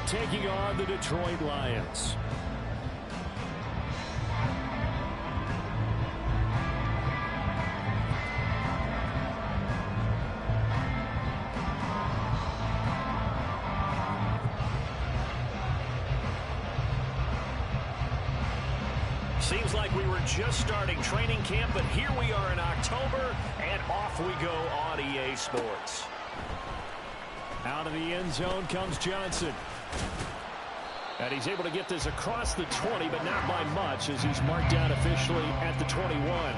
taking on the Detroit Lions. Seems like we were just starting training camp, but here we are in October, and off we go on EA Sports. Out of the end zone comes Johnson. And he's able to get this across the 20, but not by much, as he's marked down officially at the 21.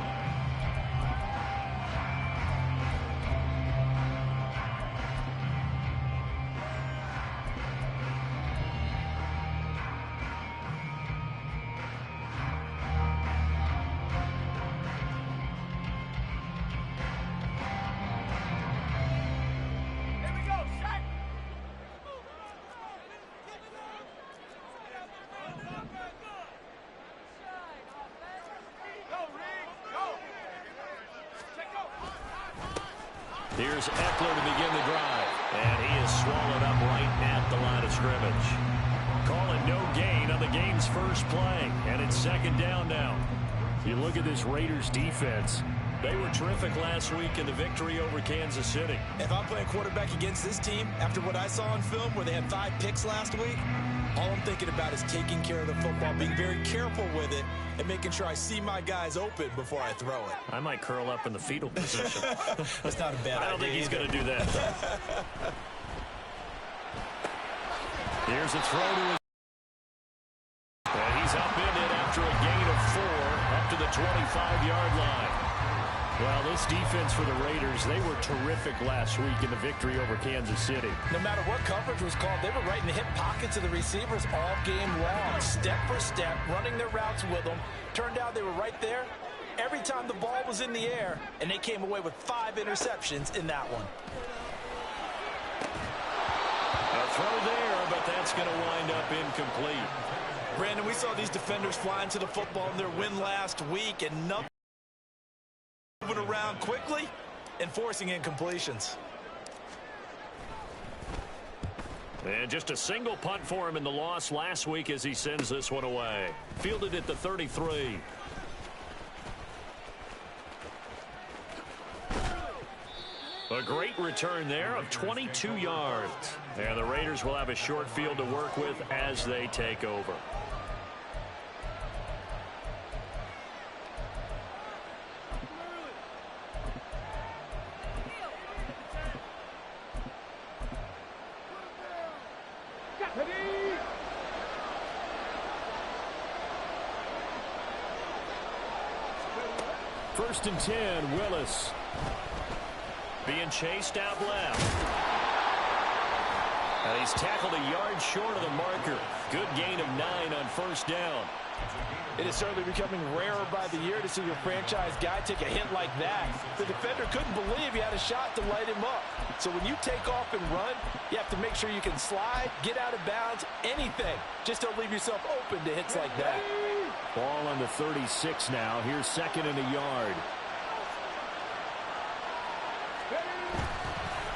Here's Eckler to begin the drive. And he is swallowed up right at the line of scrimmage. Calling no gain on the game's first play. And it's second down now. You look at this Raiders defense. They were terrific last week in the victory over Kansas City. If I'm playing quarterback against this team, after what I saw on film where they had 5 picks last week, all I'm thinking about is taking care of the football, being very careful with it, and making sure I see my guys open before I throw it. I might curl up in the fetal position. That's not a bad idea. I don't think he's going to do that. Here's a throw to his. And he's upended after a gain of 4 up to the 25-yard line. Well, this defense for the Raiders, they were terrific last week in the victory over Kansas City. No matter what coverage was called, they were right in the hip pockets of the receivers all game long, step for step, running their routes with them. Turned out they were right there every time the ball was in the air, and they came away with 5 interceptions in that one. A throw there, but that's going to wind up incomplete. Brandon, we saw these defenders flying to the football in their win last week, and nothing moving around quickly and forcing incompletions. And just a single punt for him in the loss last week as he sends this one away. Fielded at the 33. A great return there of 22 yards. And the Raiders will have a short field to work with as they take over. First and 10, Willis. Being chased out left. And he's tackled a yard short of the marker. Good gain of 9 on first down. It is certainly becoming rarer by the year to see your franchise guy take a hit like that. The defender couldn't believe he had a shot to light him up. So when you take off and run, you have to make sure you can slide, get out of bounds, anything. Just don't leave yourself open to hits like that. Ball on the 36 now. Here's second and a yard.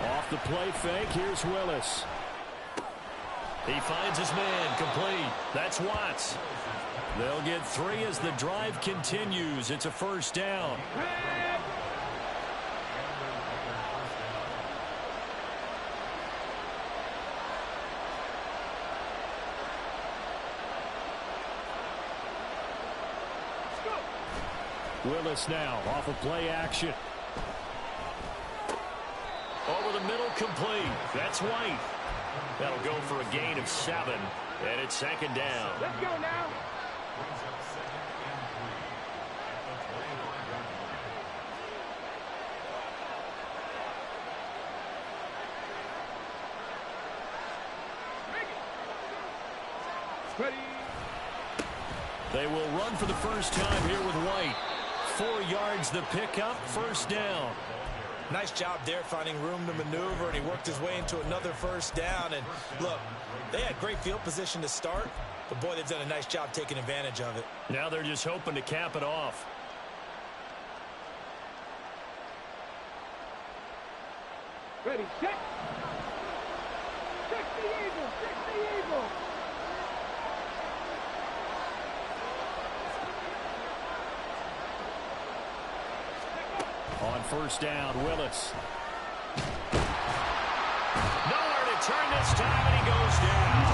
Off the play fake, here's Willis. He finds his man, complete. That's Watts. They'll get 3 as the drive continues. It's a first down. Willis now off of play action. Over the middle, complete. That's White. That'll go for a gain of 7, and it's second down. Let's go now. Ready. They will run for the first time here with White. 4 yards the pickup, first down. Nice job there finding room to maneuver, and he worked his way into another first down. And look, they had great field position to start, but boy, they've done a nice job taking advantage of it. Now they're just hoping to cap it off. Ready, set. Check the eagle, check the eagle. first down. Willis. Nowhere to turn this time, and he goes down.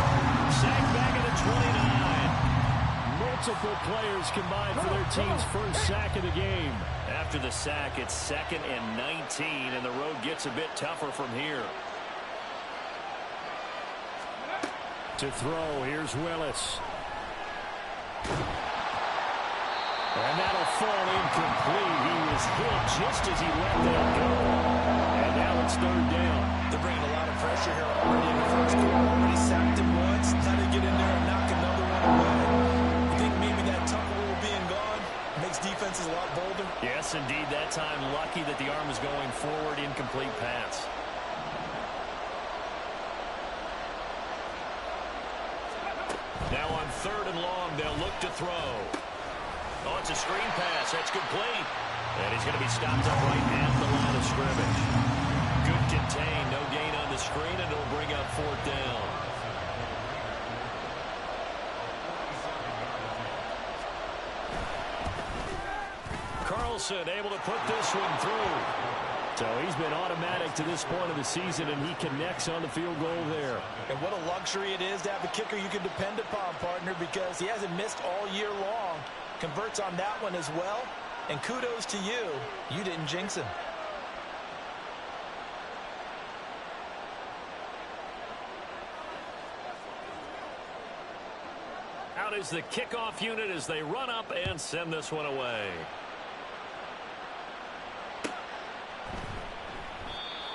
Sacked back at the 29. Multiple players combined for their team's first sack of the game. After the sack, it's 2nd and 19, and the road gets a bit tougher from here. To throw, here's Willis. And that'll fall incomplete. He was hit just as he let that go. And now it's 3rd down. They're bringing a lot of pressure here already in the first quarter. Already sacked him once. Now to get in there and knock another one away. You think maybe that tuck rule being gone makes defenses a lot bolder? Yes, indeed. That time, lucky that the arm was going forward. Incomplete pass. Now on 3rd and long, they'll look to throw. Oh, it's a screen pass. That's complete. And he's going to be stopped up right at the line of scrimmage. Good contain. No gain on the screen, and it'll bring up 4th down. Carlson able to put this one through. So he's been automatic to this point of the season, and he connects on the field goal there. And what a luxury it is to have a kicker you can depend upon, partner, because he hasn't missed all year long. Converts on that one as well. And kudos to you. You didn't jinx him. Out is the kickoff unit as they run up and send this one away.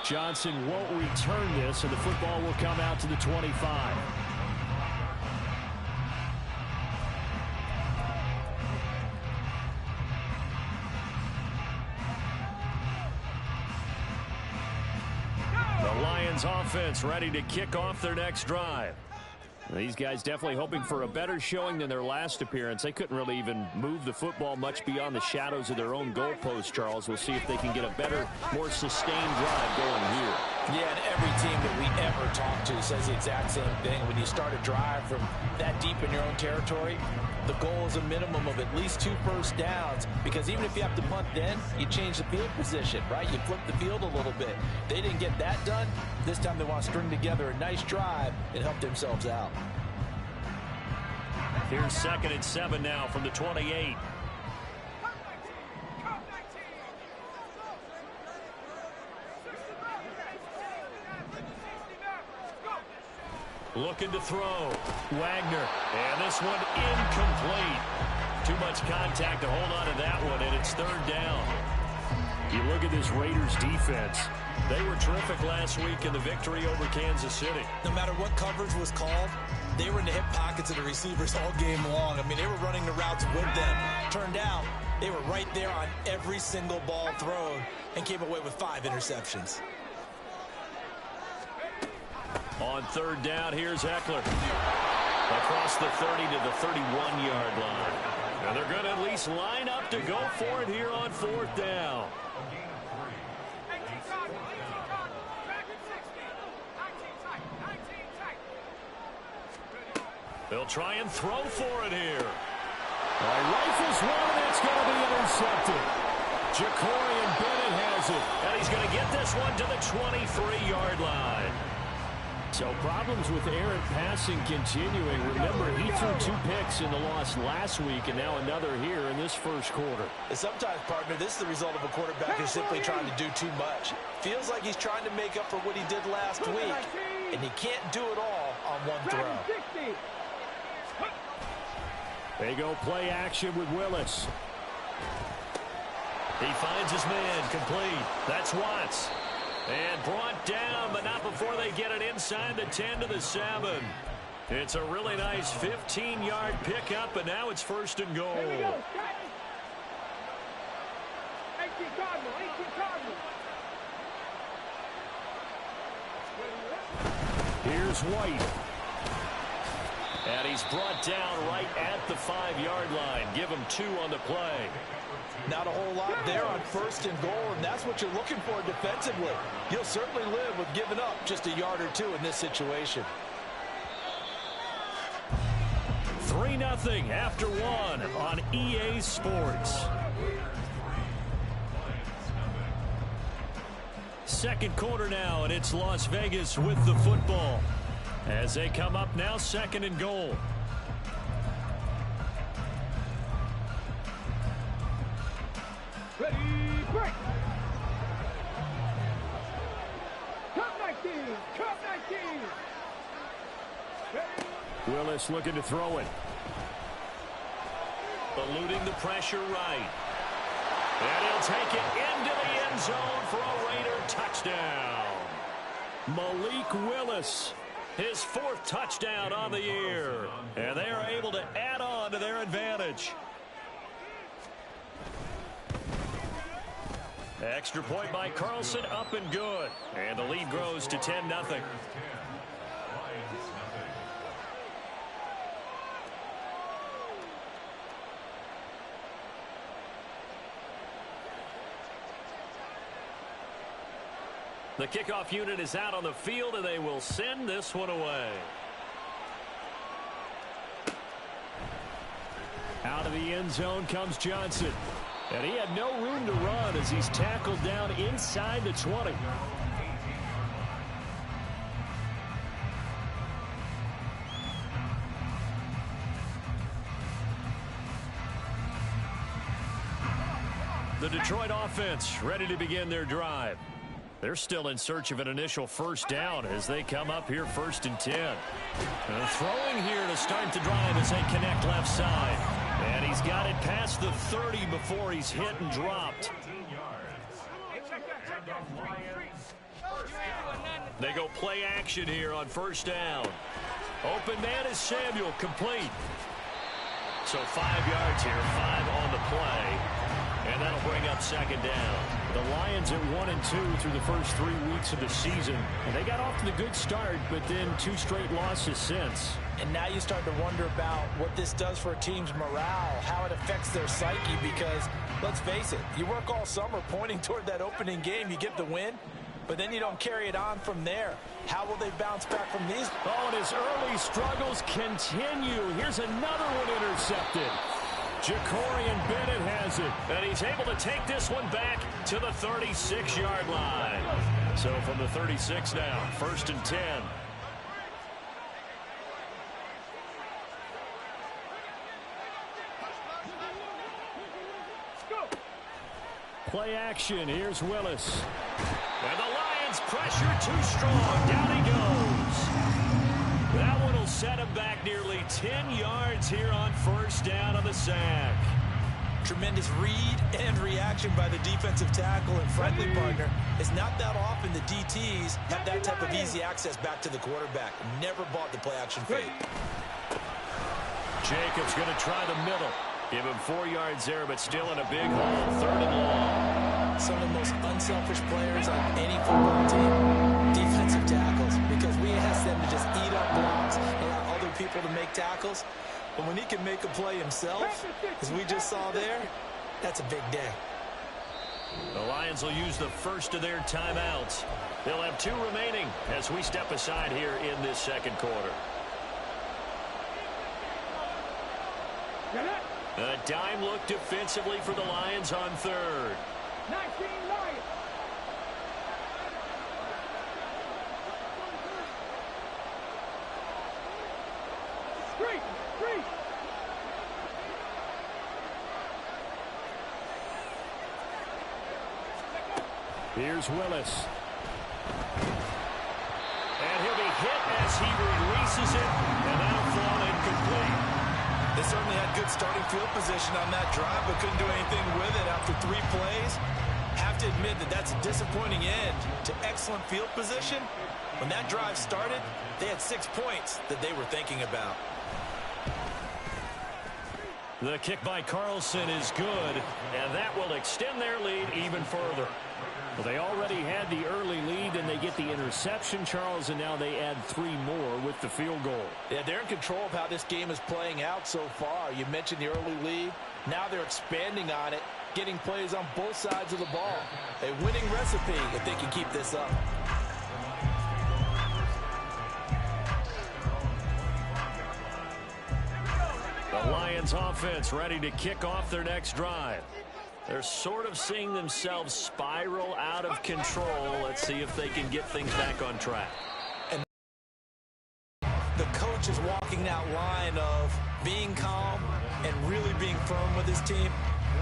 Johnson won't return this, and the football will come out to the 25. The Lions offense ready to kick off their next drive. These guys definitely hoping for a better showing than their last appearance. They couldn't really even move the football much beyond the shadows of their own goalpost, Charles. We'll see if they can get a better, more sustained drive going here. Yeah, and every team that we ever talk to says the exact same thing. When you start a drive from that deep in your own territory, the goal is a minimum of at least 2 first downs, because even if you have to punt then, you change the field position, right? You flip the field a little bit. They didn't get that done. This time they want to string together a nice drive and help themselves out. Here's 2nd and 7 now from the 28. Looking to throw. Wagner. And this one incomplete. Too much contact to hold on to that one, and it's 3rd down. You look at this Raiders defense. They were terrific last week in the victory over Kansas City. No matter what coverage was called, they were in the hip pockets of the receivers all game long. I mean, they were running the routes with them. Turned out, they were right there on every single ball thrown and came away with 5 interceptions. On 3rd down, here's Eckler. Across the 30 to the 31-yard line. And they're going to at least line up to go for it here on 4th down. They'll try and throw for it here. Rifles one, and it's going to be intercepted. Ja'Cory Bennett has it. And he's going to get this one to the 23-yard line. So problems with errant passing continuing. Remember, he threw 2 picks in the loss last week, and now another here in this first quarter. And sometimes, partner, this is the result of a quarterback who's simply trying to do too much. Feels like he's trying to make up for what he did last week, and he can't do it all on one throw. They go play action with Willis. He finds his man, complete. That's Watts. And brought down, but not before they get it inside the 10 to the 7. It's a really nice 15-yard pickup, and now it's 1st and goal. Here's White. And he's brought down right at the 5-yard line. Give him 2 on the play. Not a whole lot there on 1st and goal, and that's what you're looking for defensively. You'll certainly live with giving up just a yard or 2 in this situation. 3-0 after 1 on EA Sports. second quarter now, and it's Las Vegas with the football as they come up now, second and goal. Ready, break. Cut 19, cut 19. Willis looking to throw it. Eluding the pressure right. And he'll take it into the end zone for a Raider touchdown. Malik Willis, his fourth touchdown on the year. And they are able to add on to their advantage. Extra point by Carlson, up and good. And the lead grows to 10-0. The kickoff unit is out on the field, and they will send this one away. Out of the end zone comes Johnson. And he had no room to run as he's tackled down inside the 20. The Detroit offense ready to begin their drive. They're still in search of an initial first down as they come up here 1st and 10. And throwing here to start the drive as they connect left side. And he's got it past the 30 before he's hit and dropped. They go play action here on first down. Open man is Samuel, complete. So 5 yards here, 5 on the play. And that'll bring up second down. The Lions at 1-2 through the first 3 weeks of the season. And they got off to the good start, but then 2 straight losses since. And now you start to wonder about what this does for a team's morale, how it affects their psyche, because let's face it, you work all summer pointing toward that opening game, you get the win, but then you don't carry it on from there. How will they bounce back from these? Oh, and his early struggles continue. Here's another one intercepted. Jacorian Bennett has it, and he's able to take this one back to the 36-yard line. So from the 36 now, 1st and 10. Play action. Here's Willis. And the Lions pressure too strong. Down he goes. That one will set him back nearly 10 yards here on first down on the sack. Tremendous read and reaction by the defensive tackle and friendly partner. It's not that often the DTs have that type of easy access back to the quarterback. Never bought the play action fake. Jacobs going to try the middle. Give him 4 yards there, but still in a big hole. 3rd and long. Some of the most unselfish players on any football team, defensive tackles, because we ask them to just eat up blocks and allow other people to make tackles. But when he can make a play himself, as we just saw there, that's a big day. The Lions will use the first of their timeouts. They'll have 2 remaining as we step aside here in this second quarter. A dime look defensively for the Lions on 3rd. 19 Lions. Straight. Here's Willis. And he'll be hit as he releases it, and that'll fall incomplete. They certainly had good starting field position on that drive, but couldn't do anything with it after 3 plays. Have to admit that that's a disappointing end to excellent field position. When that drive started, they had 6 points that they were thinking about. The kick by Carlson is good, and that will extend their lead even further. Well, they already had the early lead, and they get the interception, Charles, and now they add 3 more with the field goal. Yeah, they're in control of how this game is playing out so far. You mentioned the early lead. Now they're expanding on it, getting plays on both sides of the ball. A winning recipe if they can keep this up. The Lions offense ready to kick off their next drive. They're sort of seeing themselves spiral out of control. Let's see if they can get things back on track. And the coach is walking that line of being calm and really being firm with his team.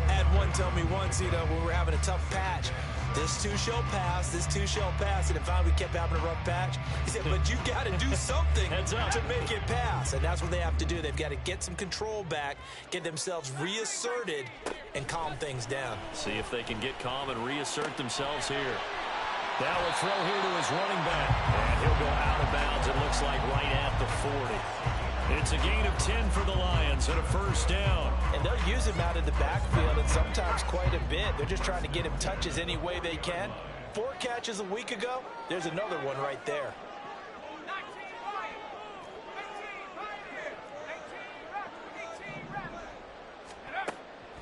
I had one tell me once, when we were having a tough patch, this too shall pass, this too shall pass. And if we kept having a rough patch, he said, but you got to do something to make it pass. And that's what they have to do. They've got to get some control back, get themselves reasserted, and calm things down. See if they can get calm and reassert themselves here. Now a throw here to his running back. And he'll go out of bounds, it looks like right at the 40. It's a gain of 10 for the Lions and a first down. And they'll use him out of the backfield, and sometimes quite a bit. They're just trying to get him touches any way they can. 4 catches a week ago. There's another one right there.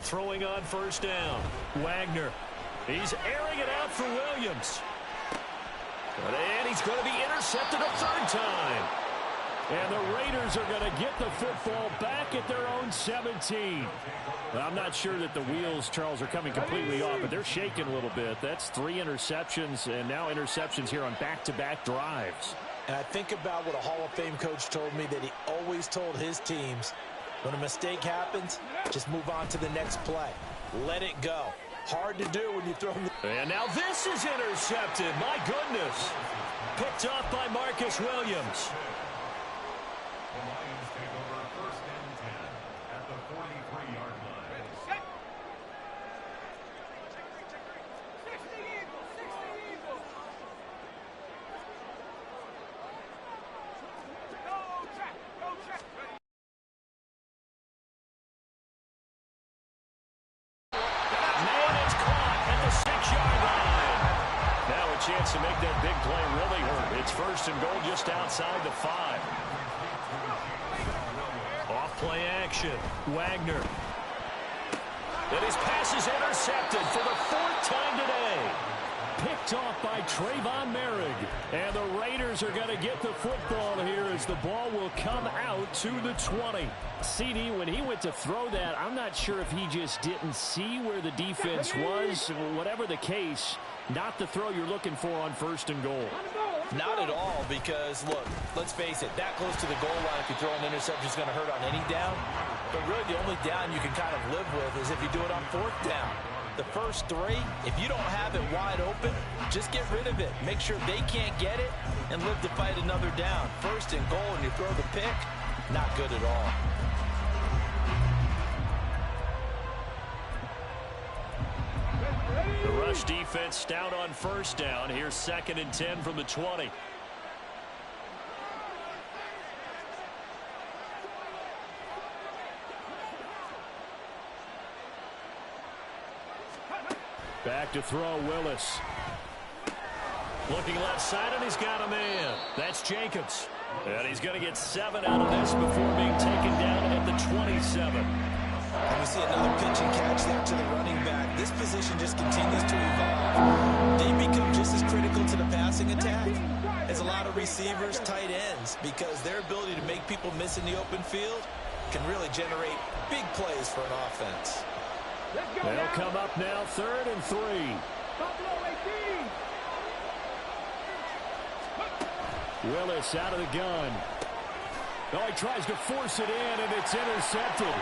Throwing on first down. Wagner. He's airing it out for Williams. And he's going to be intercepted a third time. And the Raiders are going to get the football back at their own 17. Well, I'm not sure that the wheels, Charles, are coming completely off, but they're shaking a little bit. That's 3 interceptions, and now interceptions here on back-to-back drives. And I think about what a Hall of Fame coach told me, that he always told his teams, when a mistake happens, just move on to the next play. Let it go. Hard to do when you throw them. And now this is intercepted. My goodness. Picked off by Marcus Williams. The Lions take over first and 10 at the 43-yard line. 60 Eagles, 60 Eagles. Go track, go track. Man, it's caught at the 6-yard line. Now a chance to make that big play really hurt. It's first and goal just outside the 5. Off-play action. Wagner. And his pass is intercepted for the 4th time today. Picked off by Trayvon Merrick. And the Raiders are going to get the football here as the ball will come out to the 20. CD, when he went to throw that, I'm not sure if he just didn't see where the defense was. Whatever the case, not the throw you're looking for on first and goal. Not at all, because, look, let's face it, that close to the goal line, if you throw an interception, is going to hurt on any down. But really, the only down you can kind of live with is if you do it on 4th down. The first 3, if you don't have it wide open, just get rid of it. Make sure they can't get it and live to fight another down. First and goal, and you throw the pick, not good at all. The rush defense stout on first down. Here's 2nd and 10 from the 20. Back to throw, Willis. Looking left side, and he's got a man. That's Jacobs. And he's going to get 7 out of this before being taken down at the 27. And we see another pitch and catch there to the running back. This position just continues to evolve. They become just as critical to the passing attack as a lot of receivers, tight ends, because their ability to make people miss in the open field can really generate big plays for an offense. They'll come up now, 3rd and 3. Willis out of the gun. Oh, he tries to force it in, and it's intercepted.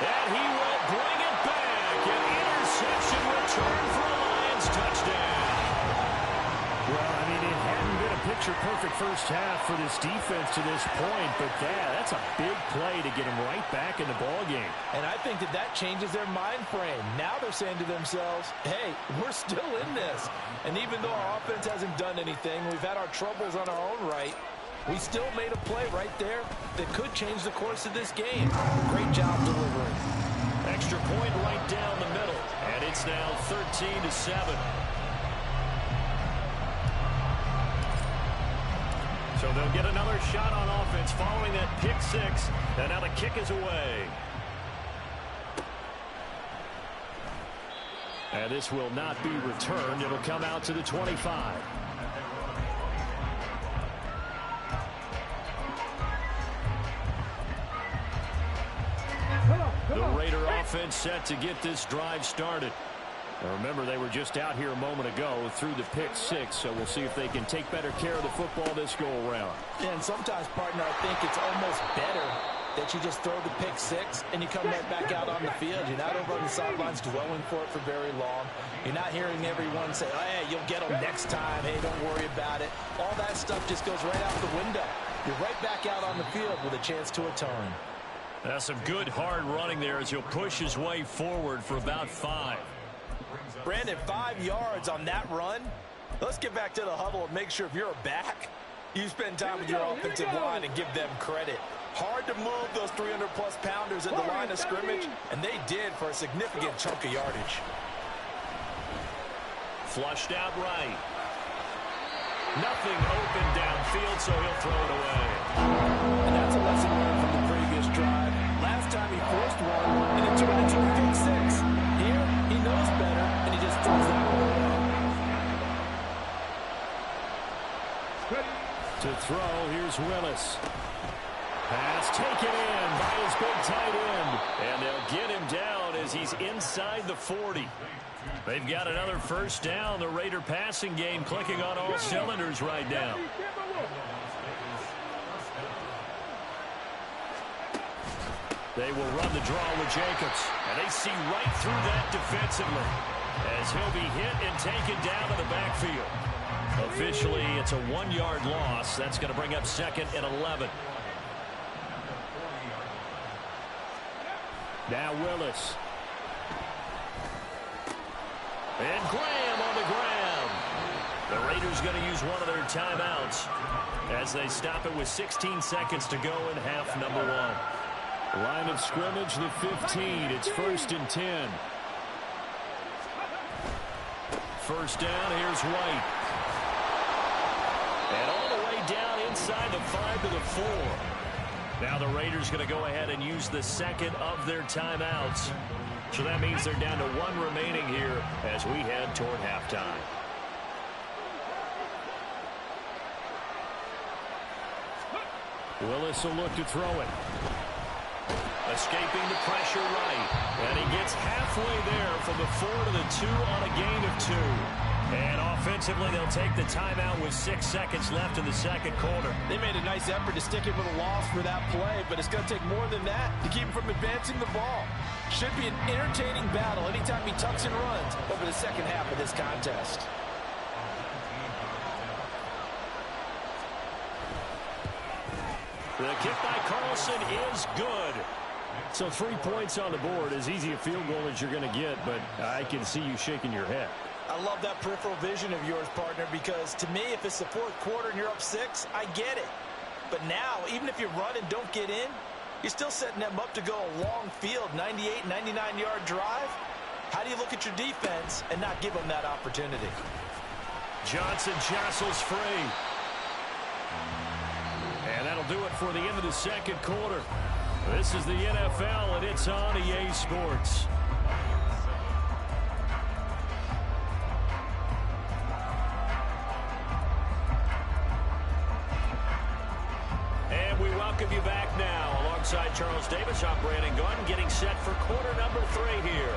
And he will bring it back. An interception return for a Lions touchdown. Well, I mean, it hadn't been a picture-perfect first half for this defense to this point, but that's a big play to get them right back in the ballgame. And I think that changes their mind frame. Now they're saying to themselves, hey, we're still in this. And even though our offense hasn't done anything, we've had our troubles on our own right, we still made a play right there that could change the course of this game. Great job delivering. Extra point right down the middle. And it's now 13-7. So they'll get another shot on offense following that pick 6. And now the kick is away. And this will not be returned. It'll come out to the 25. The Raider offense offense set to get this drive started. Now remember, they were just out here a moment ago through the pick six, so we'll see if they can take better care of the football this go-around. Yeah, and sometimes, partner, I think it's almost better that you just throw the pick six and you come right back out on the field. You're not over on the sidelines dwelling for it for very long. You're not hearing everyone say, hey, you'll get them next time. Hey, don't worry about it. All that stuff just goes right out the window. You're right back out on the field with a chance to atone. That's some good hard running there as he'll push his way forward for about 5. Brandon, 5 yards on that run. Let's get back to the huddle and make sure if you're a back, you spend time with your offensive line and give them credit. Hard to move those 300-plus pounders at the line of scrimmage, and they did for a significant chunk of yardage. Flushed out right. Nothing open downfield, so he'll throw it away. And that's a lesson learned from the previous drive. Last time he forced one, and it turned into a pick six. Here, he knows better, and he just throws that one away. To throw, here's Willis. Pass taken in by his big tight end. And they'll get him down as he's inside the 40. They've got another first down. The Raider passing game clicking on all cylinders right now. They will run the draw with Jacobs. And they see right through that defensively as he'll be hit and taken down in the backfield. Officially, it's a 1-yard loss. That's going to bring up 2nd and 11. Now Willis. And Graham on the ground. The Raiders going to use one of their timeouts as they stop it with 16 seconds to go in half number 1. Line of scrimmage, the 15. It's 1st and 10. First down, here's White. And all the way down inside the 5 to the 4. Now the Raiders going to go ahead and use the second of their timeouts. So that means they're down to 1 remaining here as we head toward halftime. Willis will look to throw it. Escaping the pressure right. And he gets halfway there from the 4 to the 2 on a gain of 2. And offensively, they'll take the timeout with 6 seconds left in the second quarter. They made a nice effort to stick it with a loss for that play, but it's going to take more than that to keep him from advancing the ball. Should be an entertaining battle anytime he tucks and runs over the second half of this contest. The kick by Carlson is good. So 3 points on the board, as easy a field goal as you're going to get, but I can see you shaking your head. I love that peripheral vision of yours, partner, because to me, if it's the 4th quarter and you're up 6, I get it. But now, even if you run and don't get in, you're still setting them up to go a long field, 98, 99-yard drive. How do you look at your defense and not give them that opportunity? Johnson jostles free. And that'll do it for the end of the second quarter. This is the NFL, and it's on EA Sports. And we welcome you back now. Alongside Charles Davis, I'm Brandon Gunn, getting set for quarter number 3 here.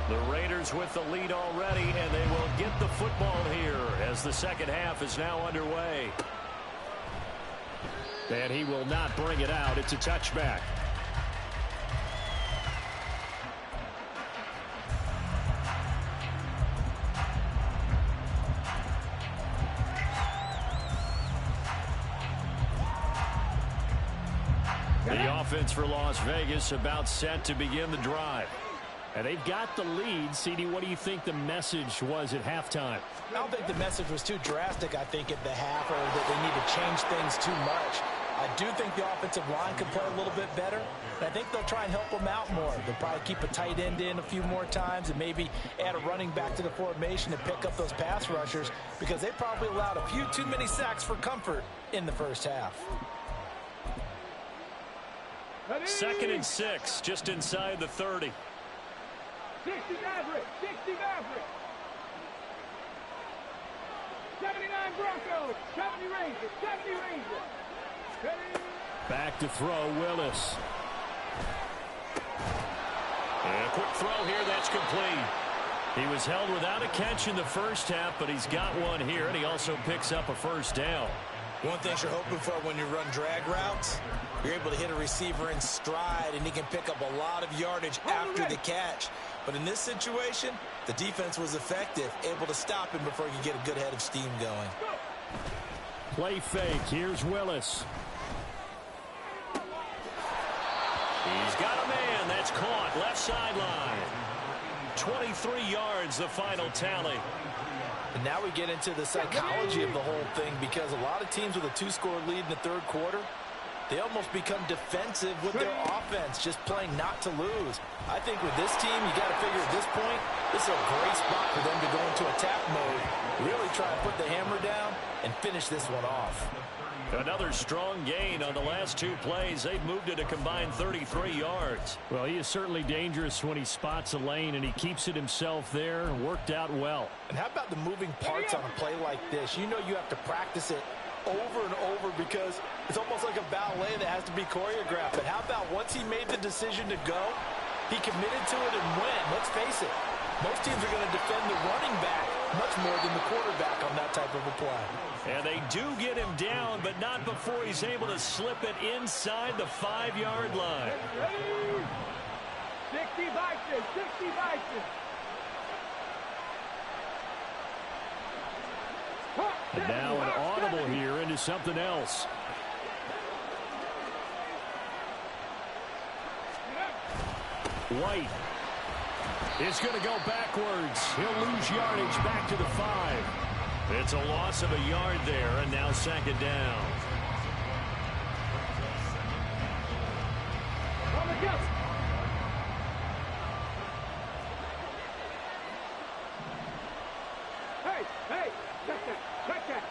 The Raiders with the lead already, and they will get the football here as the second half is now underway. And he will not bring it out. It's a touchback. The offense for Las Vegas about set to begin the drive. And they've got the lead. CD, what do you think the message was at halftime? I don't think the message was too drastic, I think, at the half, or that they need to change things too much. I do think the offensive line could play a little bit better, and I think they'll try and help them out more. They'll probably keep a tight end in a few more times and maybe add a running back to the formation to pick up those pass rushers, because they probably allowed a few too many sacks for comfort in the first half. 2nd and 6, just inside the 30. 60 Maverick, 60 Maverick. 79 Broncos, 70 Rangers, 70 Rangers. Back to throw, Willis. And a quick throw here, that's complete. He was held without a catch in the first half, but he's got one here, and he also picks up a first down. One thing you're hoping for when you run drag routes, you're able to hit a receiver in stride, and he can pick up a lot of yardage after the catch. But in this situation, the defense was effective, able to stop him before he could get a good head of steam going. Play fake. Here's Willis. He's got a man. That's caught. Left sideline. 23 yards, the final tally. And now we get into the psychology of the whole thing, because a lot of teams with a 2-score lead in the third quarter, they almost become defensive with their offense, just playing not to lose. I think with this team, you got to figure at this point, this is a great spot for them to go into attack mode, really try to put the hammer down and finish this one off. Another strong gain on the last 2 plays. They've moved it a combined 33 yards. Well, he is certainly dangerous when he spots a lane, and he keeps it himself there. Worked out well. And how about the moving parts on a play like this? You know you have to practice it over and over because it's almost like a ballet that has to be choreographed. But how about once he made the decision to go, he committed to it and went. Let's face it, most teams are going to defend the running back much more than the quarterback on that type of a play. And they do get him down, but not before he's able to slip it inside the 5-yard line. 60 Vikings, 60 Vikings. And now an audible here into something else. White is going to go backwards. He'll lose yardage back to the 5. It's a loss of a yard there, and now second down. Hey, check that.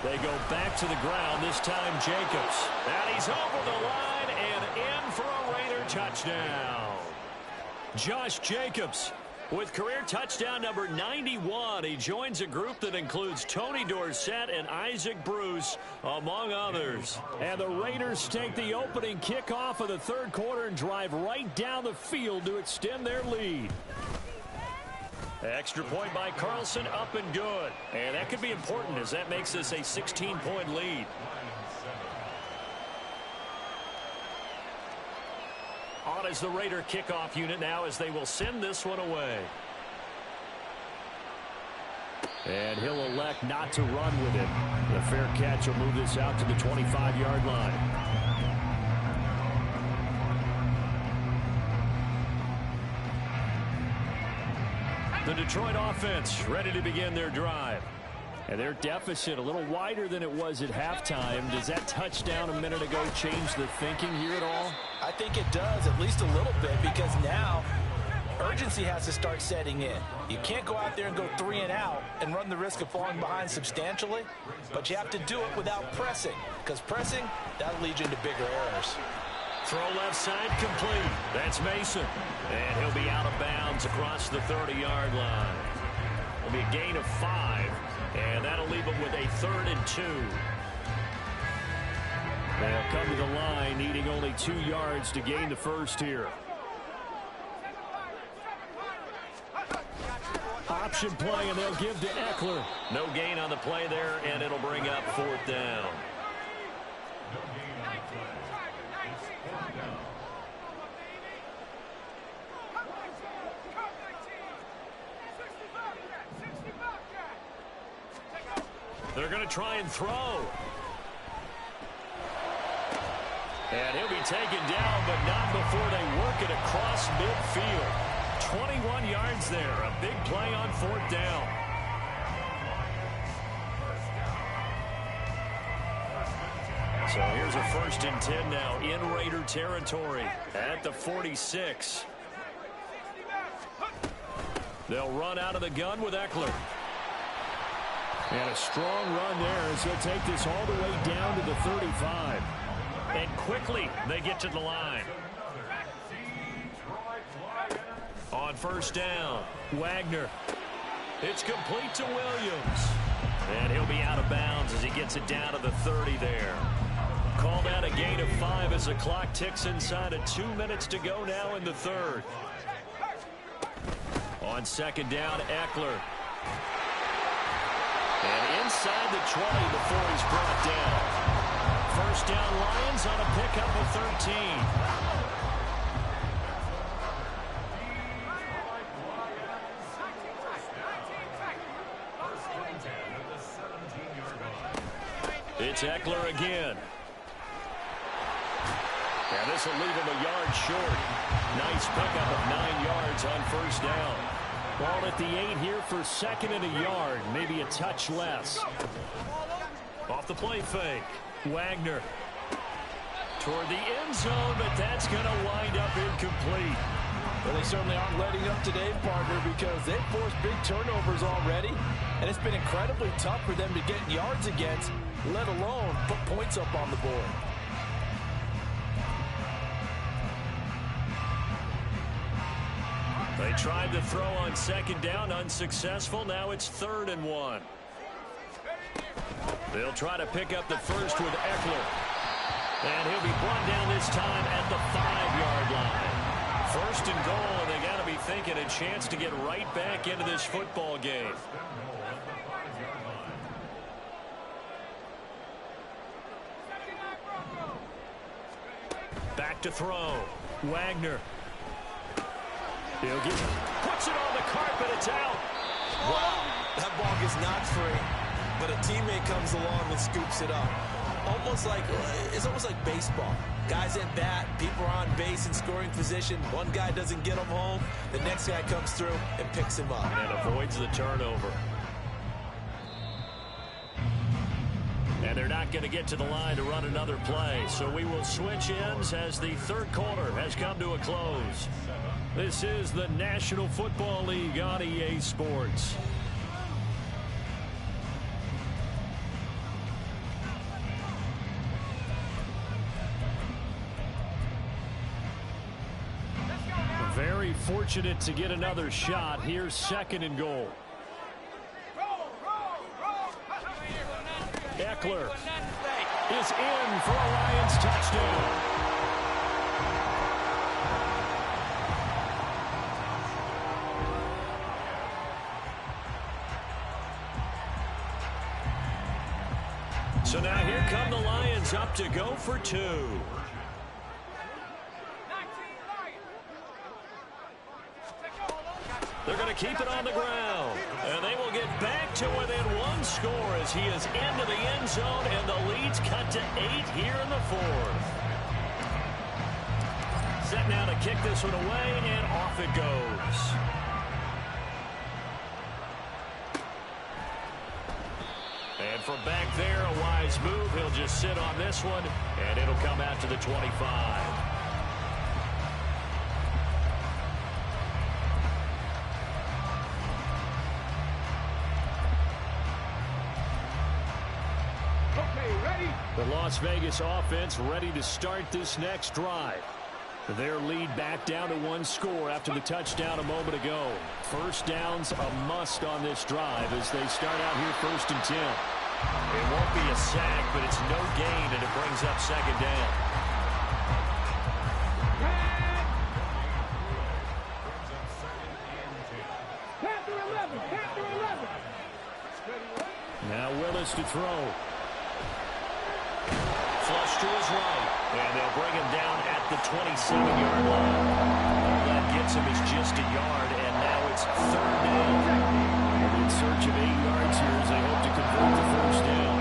They go back to the ground, this time Jacobs. And he's over the line and in for a Raider touchdown. Josh Jacobs with career touchdown number 91. He joins a group that includes Tony Dorsett and Isaac Bruce, among others. And the Raiders take the opening kickoff of the third quarter and drive right down the field to extend their lead. Extra point by Carlson, up and good. And that could be important as that makes this a 16-point lead. On is the Raider kickoff unit now as they will send this one away. And he'll elect not to run with it. The fair catch will move this out to the 25-yard line. The Detroit offense ready to begin their drive. And their deficit a little wider than it was at halftime. Does that touchdown a minute ago change the thinking here at all? I think it does, at least a little bit, because now urgency has to start setting in. You can't go out there and go 3 and out and run the risk of falling behind substantially, but you have to do it without pressing, because pressing, that'll lead you into bigger errors. Throw left side complete. That's Mason. And he'll be out of bounds across the 30-yard line. It'll be a gain of 5, and that'll leave them with a 3rd and 2. They'll come to the line needing only 2 yards to gain the first here. Option play, and they'll give to Eckler. No gain on the play there, and it'll bring up 4th down. They're going to try and throw. And he'll be taken down, but not before they work it across midfield. 21 yards there. A big play on 4th down. So here's a 1st and 10 now in Raider territory at the 46. They'll run out of the gun with Eckler. And a strong run there as they'll take this all the way down to the 35. And quickly they get to the line. On 1st down, Wagner. It's complete to Williams. And he'll be out of bounds as he gets it down to the 30 there. Called out a gain of 5 as the clock ticks inside of 2 minutes to go now in the third. On second down, Eckler. And inside the 20 before he's brought down. First down, Lions on a pickup of 13. It's Eckler again. And this will leave him a yard short. Nice pickup of 9 yards on first down. Ball at the 8 here for second and a yard. Maybe a touch less. Off the play fake. Wagner. Toward the end zone, but that's going to wind up incomplete. Well, they certainly aren't letting up today, partner, because they've forced big turnovers already. And it's been incredibly tough for them to get yards against, let alone put points up on the board. They tried to throw on second down, unsuccessful. Now it's 3rd and 1. They'll try to pick up the first with Eckler. And he'll be brought down this time at the 5-yard line. First and goal, and they got to be thinking a chance to get right back into this football game. Back to throw. Wagner. Puts it on the carpet. It's out. Wow, that ball gets knocked free, but a teammate comes along and scoops it up. It's almost like baseball. Guys at bat, people are on base in scoring position. One guy doesn't get him home. The next guy comes through and picks him up. And avoids the turnover. And they're not going to get to the line to run another play. So we will switch ends as the third quarter has come to a close. This is the National Football League on EA Sports. Very fortunate to get another shot. Here's second and goal. Eckler is in for a Lions touchdown. So now here come the Lions up to go for 2. They're going to keep it on the ground. And they will get back to within 1 score as he is into the end zone, and the lead's cut to 8 here in the 4th. Set now to kick this one away, and off it goes. And from back there, a wise move. He'll just sit on this one, and it'll come out to the 25. The Las Vegas offense ready to start this next drive. Their lead back down to 1 score after the touchdown a moment ago. First down's a must on this drive as they start out here 1st and 10. It won't be a sack, but it's no gain, and it brings up second down. Now Willis to throw. Flush to his right, and they'll bring him down at the 27-yard line. All that gets him is just a yard, and now it's 3rd down. In search of 8 yards here as they hope to convert the first down.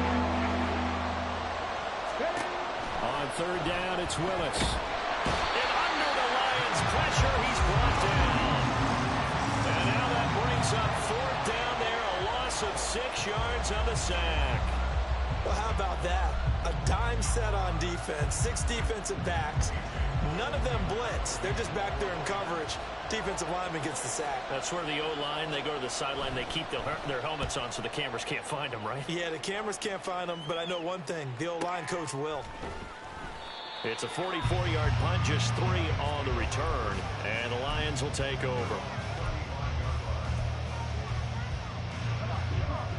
On 3rd down, it's Willis. And under the Lions' pressure, he's brought down. And now that brings up 4th down there, a loss of 6 yards on the sack. Well, how about that? A dime set on defense, 6 defensive backs. None of them blitz. They're just back there in coverage. Defensive lineman gets the sack. That's where the O-line, they go to the sideline, they keep their helmets on so the cameras can't find them, right? Yeah, the cameras can't find them, but I know one thing. The O-line coach will. It's a 44-yard punt, just 3 on the return, and the Lions will take over.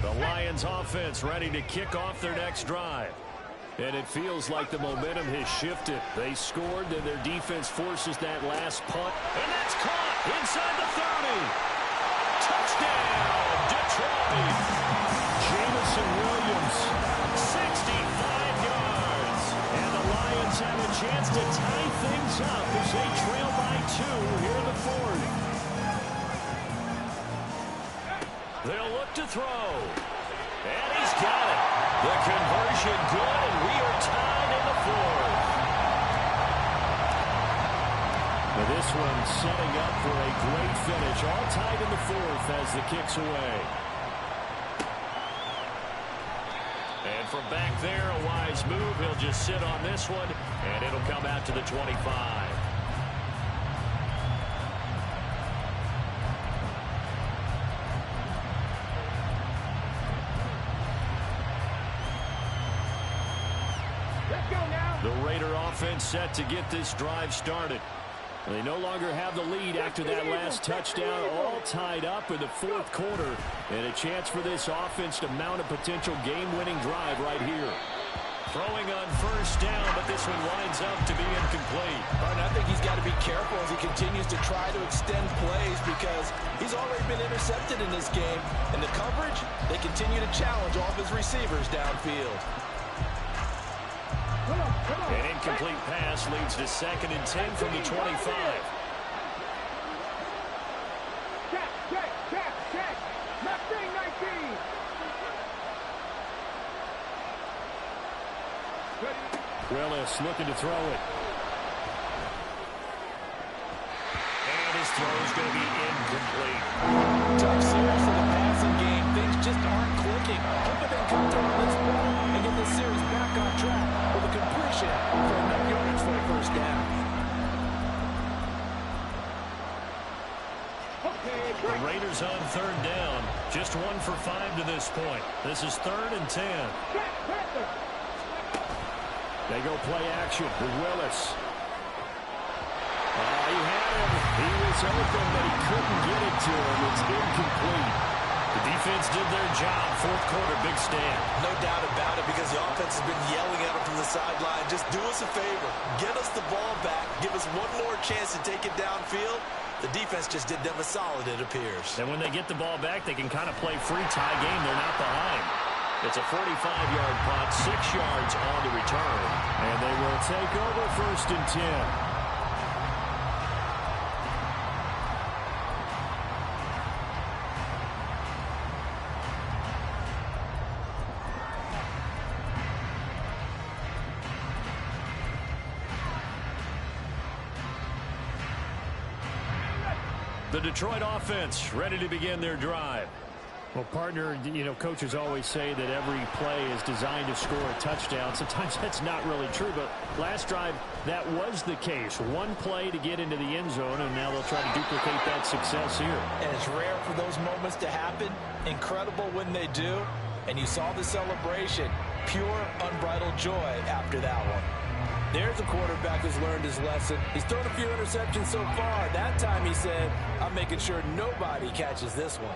The Lions offense ready to kick off their next drive. And it feels like the momentum has shifted. They scored, and their defense forces that last punt. And that's caught inside the 30. Touchdown, Detroit. Jamison Williams, 65 yards. And the Lions have a chance to tie things up as they trail by 2 here in the fourth. They'll look to throw. And he's got it. The conversion good, and we are tied in the fourth. Now this one setting up for a great finish. All tied in the fourth as the kick's away. And from back there, a wise move. He'll just sit on this one, and it'll come out to the 25. The Raider offense set to get this drive started. They no longer have the lead after that last touchdown, all tied up in the fourth quarter, and a chance for this offense to mount a potential game-winning drive right here. Throwing on first down, but this one winds up to be incomplete. And I think he's got to be careful as he continues to try to extend plays because he's already been intercepted in this game. And the coverage, they continue to challenge all of his receivers downfield. An incomplete pass leads to 2nd and 10 from the 25. Check. Left wing 19. Willis looking to throw it. And his throw is going to be incomplete. Tough series for the passing game. Things just aren't clicking. Hope they can come down this ball and get this series back on track with a completion for enough yards for a first down. The Raiders on 3rd down. Just 1 for 5 to this point. This is 3rd and 10. They go play action with Willis. He had him. He was open, but he couldn't get it to him. It's incomplete. The defense did their job. Fourth quarter, big stand. No doubt about it because the offense has been yelling at him from the sideline. Just do us a favor. Get us the ball back. Give us one more chance to take it downfield. The defense just did them a solid, it appears. And when they get the ball back, they can kind of play free tie game. They're not behind. It's a 45-yard punt, 6 yards on the return. And they will take over 1st and 10. The Detroit offense ready to begin their drive. Well, partner, coaches always say that every play is designed to score a touchdown. Sometimes that's not really true, but last drive, that was the case. One play to get into the end zone, and now they'll try to duplicate that success here. And it's rare for those moments to happen. Incredible when they do. And you saw the celebration. Pure, unbridled joy after that one. There's a quarterback who's learned his lesson. He's thrown a few interceptions so far. That time he said, I'm making sure nobody catches this one.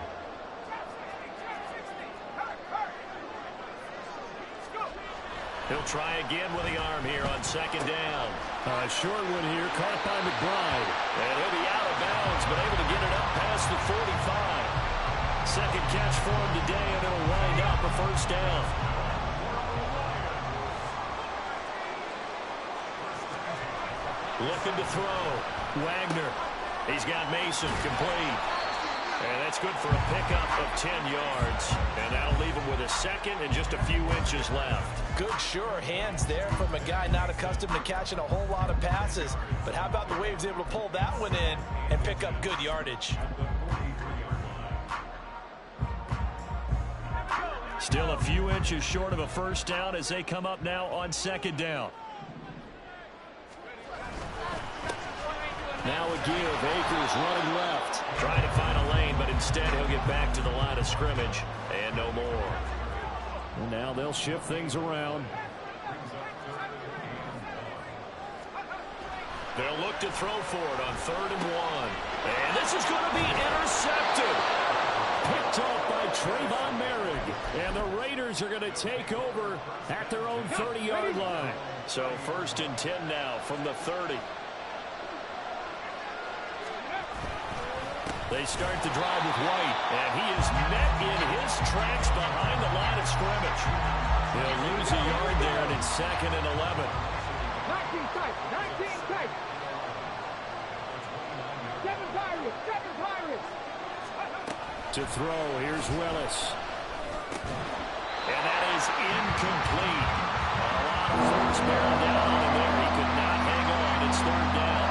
He'll try again with the arm here on 2nd down. A short one here, caught by McBride. And he'll be out of bounds, but able to get it up past the 45. Second catch for him today, and it'll wind up a first down. Looking to throw. Wagner. He's got Mason complete. And that's good for a pickup of 10 yards. And that'll leave him with a 2nd and just a few inches left. Good, sure hands there from a guy not accustomed to catching a whole lot of passes. But how about the way he was able to pull that one in and pick up good yardage? Still a few inches short of a first down as they come up now on 2nd down. Now a give. Akers running left. Trying to find a lane, but instead he'll get back to the line of scrimmage. And no more. And now they'll shift things around. They'll look to throw for it on 3rd and 1. And this is going to be intercepted. Picked off by Trayvon Merrick. And the Raiders are going to take over at their own 30-yard line. So 1st and 10 now from the 30. They start the drive with White, and he is met in his tracks behind the line of scrimmage. He'll lose a yard there, and it's 2nd and 11. 19 tight, 19 tight. 7 Pirates, 7 Pirates. To throw, here's Willis. And that is incomplete. A lot of force bearing down on him there. He could not hang on. It's 3rd down.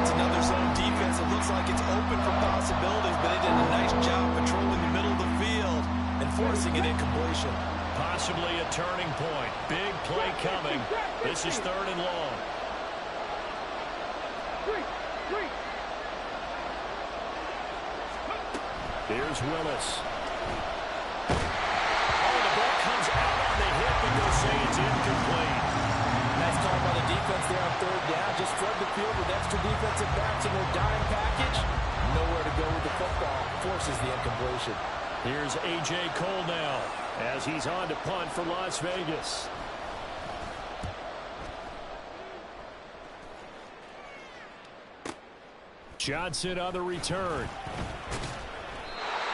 It's another zone defense. It looks like it's open for possibilities, but they did a nice job patrolling the middle of the field and forcing an incompletion. Possibly a turning point. Big play coming. This is 3rd and long. 3. Here's Willis. Oh, the ball comes out on the hip, and they'll say it's incomplete. Nice call by the defense there on 3rd down. Just flood the field with extra defensive backs in their dime package. Nowhere to go with the football. Forces the incompletion. Here's A.J. Cole now as he's on to punt for Las Vegas. Johnson on the return.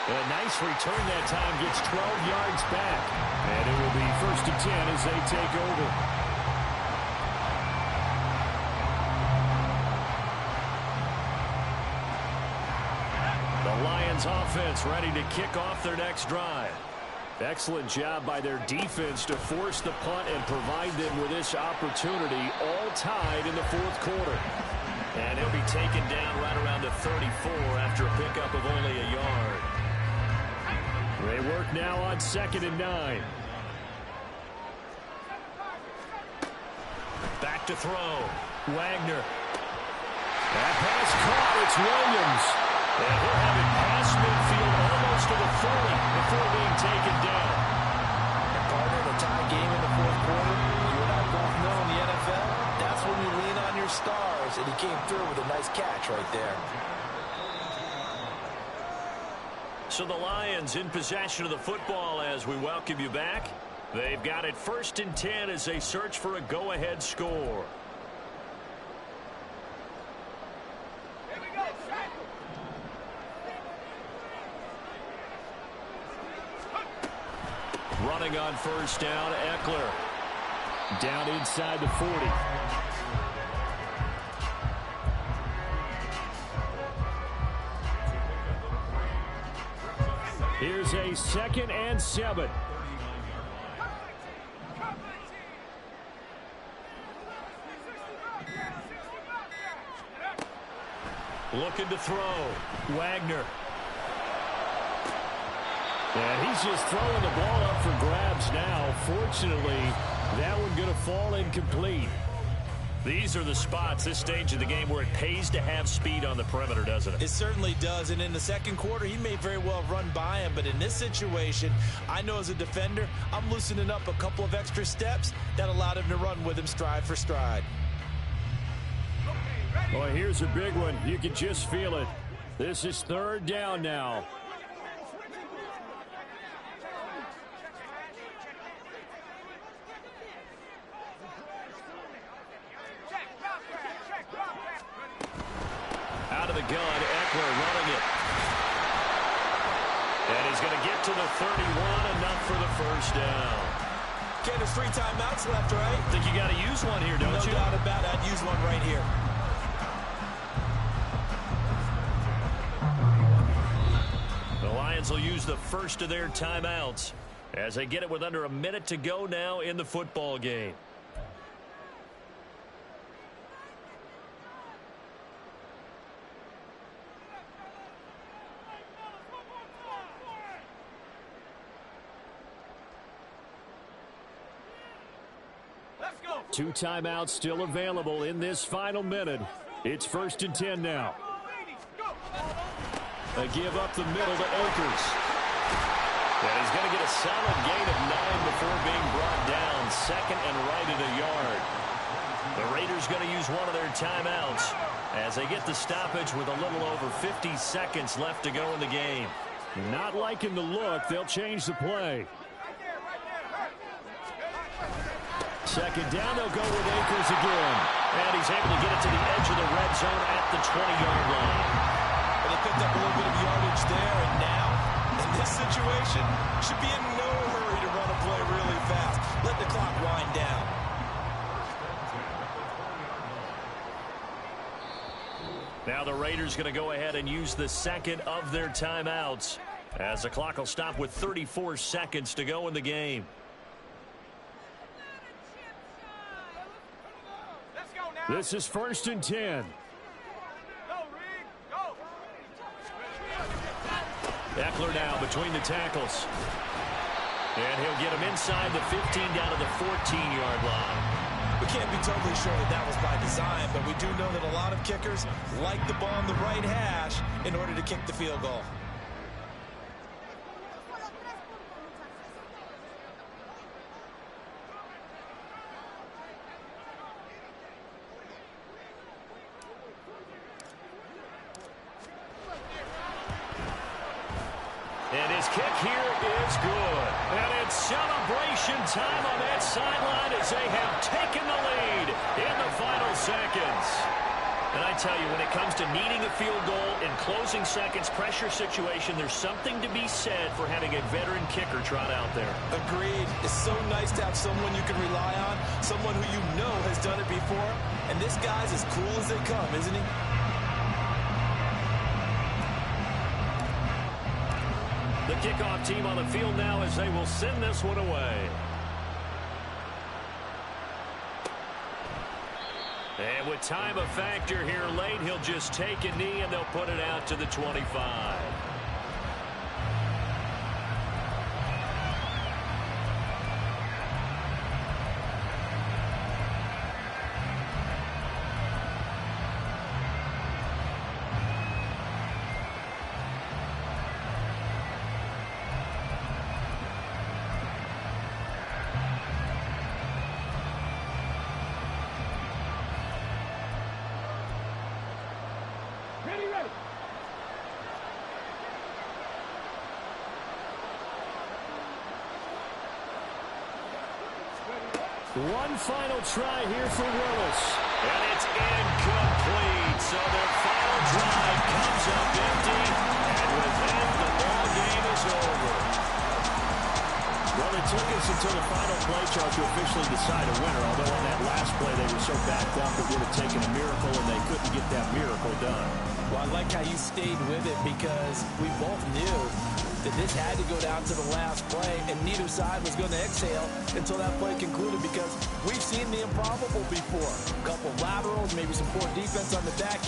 A nice return that time, gets 12 yards back. And it will be 1st and 10 as they take over. The Lions offense ready to kick off their next drive. Excellent job by their defense to force the punt and provide them with this opportunity, all tied in the 4th quarter. And he'll be taken down right around the 34 after a pickup of only a yard. They work now on 2nd and 9. Back to throw. Wagner. That pass caught. It's Williams. And he'll have it past midfield almost to the 40 before being taken down. And partner, the tie game in the 4th quarter, you and I both know in the NFL, that's when you lean on your stars, and he came through with a nice catch right there. So the Lions in possession of the football as we welcome you back. They've got it 1st and 10 as they search for a go-ahead score. Here we go, Running on 1st down, Eckler. Down inside the 40. Here's a 2nd and 7. Looking to throw. Wagner. And he's just throwing the ball up for grabs now. Fortunately, that one going to fall incomplete. These are the spots, this stage of the game, where it pays to have speed on the perimeter, doesn't it? It certainly does, and in the 2nd quarter, he may very well run by him, but in this situation, I know as a defender, I'm loosening up a couple of extra steps that allowed him to run with him stride for stride. Well, here's a big one. You can just feel it. This is 3rd down now. Out of the gun, Eckler running it. And he's going to get to the 31, enough for the 1st down. Okay, there's 3 timeouts left, right? I think you got to use one here, don't you? No doubt about it. I'd use one right here. The Lions will use the first of their timeouts as they get it with under a minute to go now in the football game. Two timeouts still available in this final minute. It's 1st and 10 now. They give up the middle to Akers. And he's going to get a solid gain of 9 before being brought down. 2nd and right at a yard. The Raiders going to use one of their timeouts as they get the stoppage with a little over 50 seconds left to go in the game. Not liking the look. They'll change the play. Second down, they'll go with Akers again. And he's able to get it to the edge of the red zone at the 20-yard line. And they picked up a little bit of yardage there, and now, in this situation, should be in no hurry to run a play really fast. Let the clock wind down. Now the Raiders going to go ahead and use the second of their timeouts, as the clock will stop with 34 seconds to go in the game. This is 1st and 10. Eckler now between the tackles. And he'll get him inside the 15 down to the 14-yard line. We can't be totally sure that that was by design, but we do know that a lot of kickers like the ball on the right hash in order to kick the field goal. And his kick here is good. And it's celebration time on that sideline as they have taken the lead in the final seconds. And I tell you, when it comes to needing a field goal in closing seconds, pressure situation, there's something to be said for having a veteran kicker trot out there. Agreed. It's so nice to have someone you can rely on, someone who you know has done it before. And this guy's as cool as they come, isn't he? The kickoff team on the field now as they will send this one away. And with time a factor here late, he'll just take a knee and they'll put it out to the 25. One final try here for Willis. And it's incomplete. So their final drive comes up empty. And with that, the ball game is over. Well, it took us until the final play chart to officially decide a winner. Although on that last play, they were so backed up, it would have taken a miracle, and they couldn't get that miracle done. Well, I like how you stayed with it because we both knew that this had to go down to the last play, and neither side was going to exhale until that play concluded because we've seen the improbable before. A couple laterals, maybe some poor defense on the back.